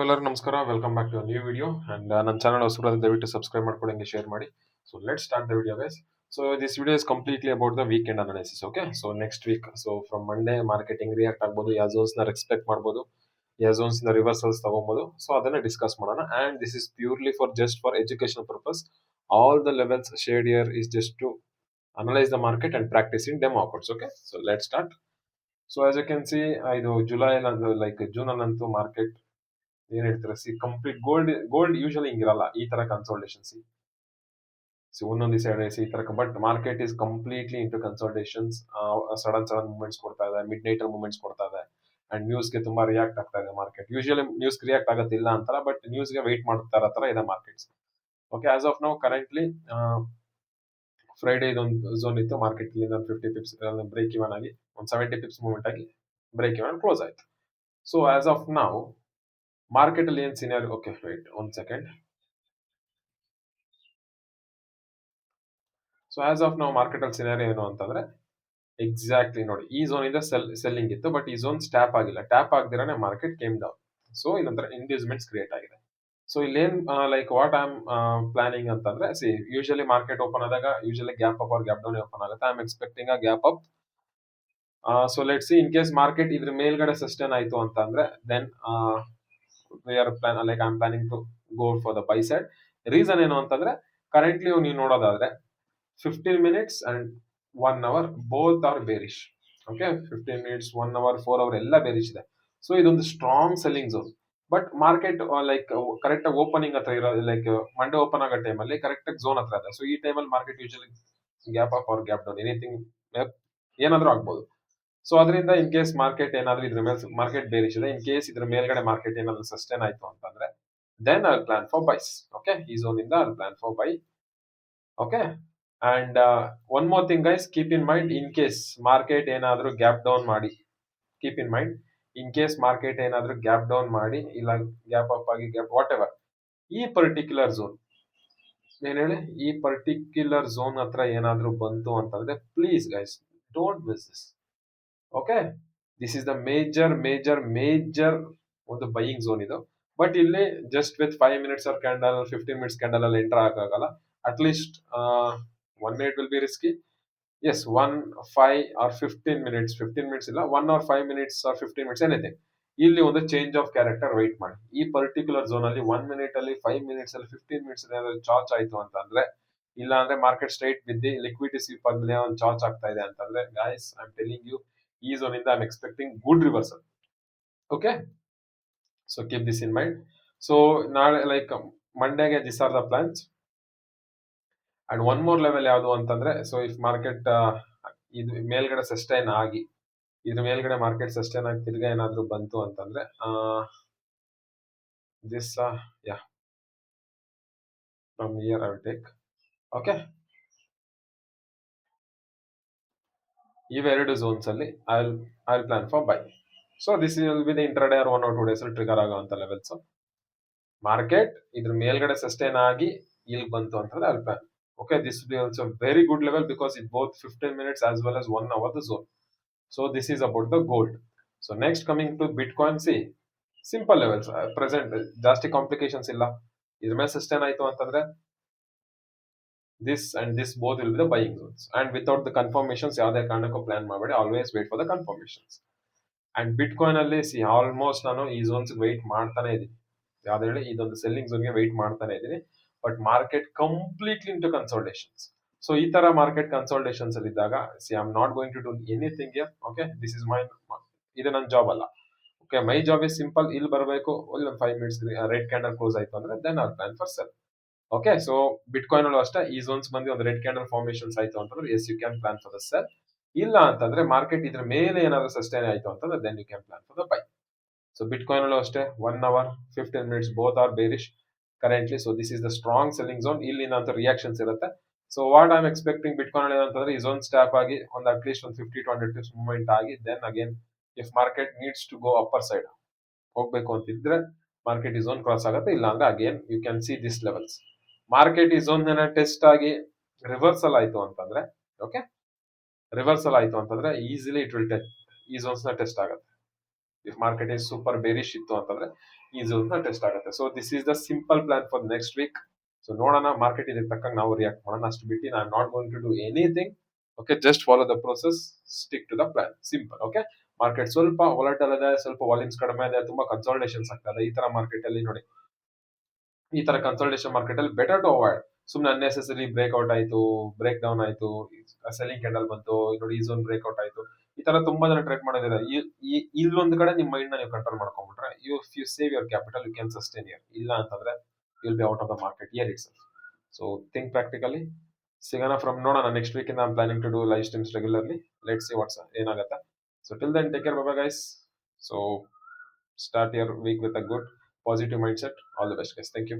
ಎಲ್ಲರೂ ನಮಸ್ಕಾರ, welcome back to new video. And ನನ್ನ ಚಾನಲ್ ಹೊಸಬರಾದ ದಯವಿಟ್ಟು ಸಬ್ಸ್ಕ್ರೈಬ್ ಮಾಡ್ಕೊಂಡು ಹಂಗೆ ಶೇರ್ ಮಾಡಿ. So let start the video guys. So this video is completely about the weekend analysis. Okay, so next week, so from Monday marketing react ಆಗ್ಬೋದು, ಯಾವ zones ನ expect ಮಾಡ್ಬೋದು, ಯಾವ ಝೋನ್ಸ್ ನ ರಿವರ್ಸಲ್ಸ್ ತಗೋಬಹುದು. ಸೊ ಅದನ್ನ ಡಿಸ್ಕಸ್ ಮಾಡೋಣ. And this is purely for just for education purpose. All the levels shared here is just to analyse the market and practice in demo accounts. Okay, so let start. So as you can see, ಇದು July like June ಅಲ್ಲಂತೂ market ಏನ್ ಹೇಳ್ತಾರೆ, complete gold usually ಹಿಂಗಿರಲ್ಲ ಈ ತರ consultation. ಒಂದೊಂದು side ಈ ತರ, but market is completely into consultations. Sudden movements ಕೊಡ್ತಾ ಇದೆ, ಮಿಡ್ ನೈಟ್ ಮೂವ್ಮೆಂಟ್ಸ್ ಕೊಡ್ತಾ ಇದೆ. ಅಂಡ್ ನ್ಯೂಸ್ಗೆ ತುಂಬಾ ರಿಯಾಕ್ಟ್ ಆಗ್ತಾ ಇದೆ ಮಾರ್ಕೆಟ್. ಯೂಶಲಿ ನ್ಯೂಸ್ ರಿಯಾಕ್ಟ್ ಆಗತ್ತಿಲ್ಲ ಅಂತಾರ, ಬಟ್ ನ್ಯೂಸ್ಗೆ ವೆಯ್ಟ್ ಮಾಡ್ತಾ ಇರೋ ತರ ಇದೆ markets. Okay, as of now currently Friday ಇದೊಂದು ಝೋನ್ ಇತ್ತು ಮಾರ್ಕೆಟ್. 50 ಪಿಪ್ಸ್ ಬ್ರೇಕ್ ಇವನ್ ಆಗಿ, ಒಂದು 70 ಪಿಪ್ಸ್ ಮೂವ್ಮೆಂಟ್ ಆಗಿ ಬ್ರೇಕ್ ಇವನ್ ಕ್ಲೋಸ್ ಆಯ್ತು. So as of now market ಅಲ್ಲಿ ಏನ್ ಸಿನಾರಿ. ಓಕೆ ವೇಟ್ ಒಂದ್ ಸೆಕೆಂಡ್. ಸೊ ಆಸ್ ಆಫ್ ನಾವು ಮಾರ್ಕೆಟ್ ಅಲ್ಲಿ ಸಿನಾರಿ ಏನು ಅಂತಂದ್ರೆ, ಎಕ್ಸಾಕ್ಟ್ಲಿ ನೋಡಿ, ಈ ಝೋನ್ ಇಂದ ಸೆಲ್ಲಿಂಗ್ ಇತ್ತು, ಬಟ್ ಈ ಝೋನ್ ಟ್ಯಾಪ್ ಆಗಿಲ್ಲ. ಟ್ಯಾಪ್ ಆಗದಿರಾನೆ ಮಾರ್ಕೆಟ್ ಕೇಮ್ ಡೌನ್. ಸೊ ಇಲ್ಲೊಂಥರ ಇಂಡ್ಯೂಸ್ಮೆಂಟ್ಸ್ ಕ್ರಿಯೇಟ್ ಆಗಿದೆ. ಸೊ ಇಲ್ಲೇನ್ like what I am planning ಅಂತಂದ್ರೆ, ಯೂಶಲಿ ಮಾರ್ಕೆಟ್ ಓಪನ್ ಆದಾಗ usually gap up or gap down open ಆಗುತ್ತೆ. I am expecting a gap up. So let see, in case market ಇದ್ರ ಮೇಲ್ಗಡೆ sustain ಆಯ್ತು ಅಂತಂದ್ರೆ, then I am planning to go for the buy side. Reason ಏನು ಅಂತಂದ್ರೆ, currently ನೀವು ನೋಡೋದಾದ್ರೆ 15 minutes and 1 hour both are bearish. Okay, 15 minutes, 1 hour, 4 hour ಎಲ್ಲ bearish ಇದೆ. ಸೊ ಇದೊಂದು strong selling zone. But market like correct ಆಗಿ opening ಹತ್ರ ಇರೋದು, ಲೈಕ್ ಮಂಡೇ ಓಪನ್ ಆಗೋ ಟೈಮಲ್ಲಿ ಕರೆಕ್ಟ್ ಆಗಿ ಝೋನ್ ಹತ್ರ ಇದೆ. ಸೊ ಈ ಟೈಮಲ್ಲಿ market usually gap up or gap down, anything ಏನಾದ್ರೂ ಆಗ್ಬೋದು. ಸೊ ಅದರಿಂದ ಇನ್ ಕೇಸ್ ಮಾರ್ಕೆಟ್ ಏನಾದ್ರೂ ಇದ್ರ ಮೇಲೆ ಮಾರ್ಕೆಟ್ ಬೇರಿಶ್ ಇದೆ, ಇನ್ ಕೇಸ್ ಇದ್ರ ಮೇಲ್ಗಡೆ ಮಾರ್ಕೆಟ್ ಏನಾದ್ರು ಸಸ್ಟೈನ್ ಆಯ್ತು ಅಂತಂದ್ರೆ, then I plan for buys. Okay, ಈ ಝೋನ್ ಇಂದ I plan for buy. Okay, and one more thing guys, keep in mind, in case market ಏನಾದ್ರೂ ಗ್ಯಾಪ್ ಡೌನ್ ಮಾಡಿ, keep in mind, in case market ಏನಾದ್ರೂ gap down ಮಾಡಿ, ಇಲ್ಲ gap up ಆಗಿ gap whatever, ಈ particular zone ಏನ್ ಹೇಳಿ, ಈ ಪರ್ಟಿಕ್ಯುಲರ್ ಝೋನ್ ಹತ್ರ ಏನಾದ್ರೂ ಬಂತು ಅಂತಂದ್ರೆ, please guys don't miss this. Okay, this is the major major major ಒಂದು ಬೈಯಿಂಗ್ ಝೋನ್ ಇದು. ಬಟ್ ಇಲ್ಲಿ just with 5 minutes or candle, 15 minutes candle ಅಲ್ಲಿ ಎಂಟರ್ ಆಗಲ್ಲ. At least 1 minute will be risky. Yes, 1, 5 or 15 minutes, 15 minutes ಇಲ್ಲ, 1 or 5 minutes or 15 minutes, anything. ಇಲ್ಲಿ ಒಂದು change of character weight ಮಾಡಿ. ಈ ಪರ್ಟಿಕ್ಯುಲರ್ ಝೋನ್ ಅಲ್ಲಿ 1 minute ಅಲ್ಲಿ, 5 minutes ಅಲ್ಲಿ, 15 minutes ಏನಾದ್ರು ಚಾರ್ಜ್ ಆಯ್ತು ಅಂತಂದ್ರೆ, ಇಲ್ಲ ಅಂದ್ರೆ ಮಾರ್ಕೆಟ್ ಸ್ಟ್ರೈಟ್ ಬಿದ್ದಿ ಲಿಕ್ವಿಡಿಟಿ ಸ್ವೀಪ್ ಆದ್ಮೇಲೆ ಒಂದು ಚಾರ್ಜ್ ಆಗ್ತಾ ಇದೆ ಅಂತಂದ್ರೆ, guys I am telling you, ಈ ಝೋನ್ ಇಂದ I am expecting good reversal. Okay, so keep this in mind. So ನಾಳೆ ಲೈಕ್ ಮಂಡೇಗೆ this are the plans. And one more level ಯಾವುದು ಅಂತಂದ್ರೆ, ಸೊ ಇಫ್ ಮಾರ್ಕೆಟ್ ಇದು ಮೇಲ್ಗಡೆ ಸಸ್ಟೈನ್ ಆಗಿ, ಇದ್ರ ಮೇಲ್ಗಡೆ ಮಾರ್ಕೆಟ್ ಸಸ್ಟೈನ್ ಆಗಿ ತಿರ್ಗಾ ಏನಾದ್ರು ಬಂತು ಅಂತಂದ್ರೆ, this yeah from here I will take. Okay, ಇವೆರಡು ಝೋನ್ಸ್ ಅಲ್ಲಿ I will plan for buy. So this will be the intraday or 1 or 2 days ಅಲ್ಲಿ ಟ್ರಿಗರ್ ಆಗುವಂತ ಲೆವೆಲ್ಸ್. ಮಾರ್ಕೆಟ್ ಇದ್ರ ಮೇಲ್ಗಡೆ ಸಸ್ಟೈನ್ ಆಗಿ ಇಲ್ಲಿ ಬಂತು ಅಂತಂದ್ರೆ I will plan. Okay, this will be also very good level because it both 15 minutes as well as 1 hour the zone. So this is about the gold. So next coming to Bitcoin, see simple levels present, ಜಾಸ್ತಿ complications ಇಲ್ಲ. ಇದ್ರ ಮೇಲೆ sustain ಆಯ್ತು ಅಂತಂದ್ರೆ this and this both will be the buying zones. And without the confirmations ಯಾವುದೇ ಕಾರಣಕ್ಕೂ plan ಮಾಡಬೇಡಿ, always wait for the confirmations. And bitcoin ಅಲ್ಲಿ ಸಿ ಆಲ್ಮೋಸ್ಟ್ ನಾನು ಈ ಝೋನ್ಸ್ ವೆಯ್ಟ್ ಮಾಡ್ತಾನೆ ಇದ್ದೀನಿ. ಯಾವ್ದು ಹೇಳಿ, ಇದೊಂದು ಸೆಲ್ಲಿಂಗ್ ಝೋನ್ಗೆ ವೆಯ್ಟ್ ಮಾಡ್ತಾನೆ ಇದ್ದೀನಿ. But market completely into consolidations. So ಈ ತರ ಮಾರ್ಕೆಟ್ ಕನ್ಸಲ್ಟೇಷನ್ಸ್ ಅಲ್ಲಿ ಇದ್ದಾಗ, see I am not going to do anything here. Okay, this is my, ಇದು ನನ್ನ ಜಾಬ್ ಅಲ್ಲ. Okay, my job is simple, ಇಲ್ಲಿ ಬರಬೇಕು, ಒಂದು 5 minutes ರೆಡ್ ಕ್ಯಾಂಡಲ್ ಕ್ಲೋಸ್ ಆಯ್ತು ಅಂದ್ರೆ then I plan for sell. Okay, so bitcoin ಅಲ್ಲೂ ಅಷ್ಟೇ, ಈ ಝೋನ್ಸ್ ಬಂದು ಒಂದು ರೆಡ್ ಕ್ಯಾಂಡಲ್ ಫಾರ್ಮೇಶನ್ಸ್ ಆಯ್ತು ಅಂತಂದ್ರೆ, yes you can plan for the sell. ಇಲ್ಲ ಅಂತಂದ್ರೆ ಮಾರ್ಕೆಟ್ ಇದ್ರ ಮೇಲೆ ಏನಾದ್ರು ಸಸ್ಟೈನ್ ಆಯ್ತು ಅಂತಂದ್ರೆ then you can plan for the buy. So bitcoin ಅಲ್ಲೂ ಅಷ್ಟೇ, 1 hour, 15 minutes both are bearish currently. So this is the strong selling zone. ಇಲ್ಲಿ ನಂತರ ರಿಯಾಕ್ಷನ್ಸ್ ಇರುತ್ತೆ. So what I am expecting bitcoin ಏನಂತಂದ್ರೆ, ಈ ಝೋನ್ ಸ್ಟ್ಯಾಪ್ ಆಗಿ ಒಂದು at least ಒಂದು 50 to 100 pips ಮೂವ್ಮೆಂಟ್ ಆಗಿ, then again if market needs to go upper side ಹೋಗ್ಬೇಕು ಅಂತಿದ್ರೆ ಮಾರ್ಕೆಟ್ ಈ ಝೋನ್ ಕ್ರಾಸ್ ಆಗುತ್ತೆ. ಇಲ್ಲ ಅಂದ್ರೆ again you can see this levels. Market ಈ ಝೋನ್ ಟೆಸ್ಟ್ ಆಗಿ ರಿವರ್ಸಲ್ ಆಯ್ತು ಅಂತಂದ್ರೆ, ಓಕೆ, ರಿವರ್ಸಲ್ ಆಯ್ತು ಅಂತಂದ್ರೆ ಈಸಿಲಿ ಇಟ್ ವಿಲ್ ಟೆಸ್ಟ್, ಈ ಝೋನ್ಸ್ ನ ಟೆಸ್ಟ್ ಆಗುತ್ತೆ. If market is super bearish ಇತ್ತು ಅಂತಂದ್ರೆ ಈ ಝೋನ್ ಟೆಸ್ಟ್ ಆಗುತ್ತೆ. So this is the simple plan for next week. So ನೋಡೋಣ ಮಾರ್ಕೆಟ್ ಇದಕ್ಕೆ ತಕ್ಕಂಗೆ ನಾವು ರಿಯಾಕ್ಟ್ ಮಾಡೋಣ. ಅಷ್ಟು ಬಿಟ್ಟು ನಾನು not going to do anything. Okay, just follow the process, stick to the plan, simple. Okay, market ಸ್ವಲ್ಪ ವಾಲಟೈಲ್ ಇದೆ, ಸ್ವಲ್ಪ ವಾಲ್ಯೂಮ್ಸ್ ಕಡಿಮೆ ಇದೆ, ತುಂಬಾ ಕನ್ಸಾಲಿಡೇಷನ್ಸ್ ಆಗ್ತದೆ ಈ ತರ ಮಾರ್ಕೆಟ್ ಅಲ್ಲಿ. ನೋಡಿ, ಈ ತರ ಕನ್ಸಲ್ಟೇಷನ್ ಮಾರ್ಕೆಟ್ ಅಲ್ಲಿ ಬೆಟರ್ ಟು ಅವಾಯ್ಡ್. ಸುಮ್ನೆ ಅನ್ನೆಸೆಸರಿ ಬ್ರೇಕ್ಔಟ್ ಆಯ್ತು, ಬ್ರೇಕ್ ಡೌನ್ ಆಯ್ತು, ಸೆಲ್ಲಿಂಗ್ ಕ್ಯಾಂಡಲ್ ಬಂತು, ನೋಡಿ ಈ ಝೋನ್ ಬ್ರೇಕ್ಔಟ್ ಆಯ್ತು, ಈ ತರ ತುಂಬಾ ಜನ ಟ್ರೇಡ್ ಮಾಡೋದಿಲ್ಲ. ಇಲ್ಲೊಂದು ಕಡೆ ನಿಮ್ಮ ಮೈಂಡ್ ನ ನೀವು ಕಂಟ್ರೋಲ್ ಮಾಡ್ಕೊಂಡ್ಬಿಟ್ರೆ you save your capital, you can sustain here. ಇಲ್ಲ ಅಂತಂದ್ರೆ you will be out of the market here ಇಟ್ ಸೆಲ್ಫ್. So think practically. ಸಿಗೋಣ ಫ್ರಮ್ ನೋಡೋಣ next week. I am planning to do live streams regularly. Let's see what's ಏನಾಗುತ್ತೆ. So till then take care, bye bye guys. So start your week with a good positive mindset. All the best guys, thank you.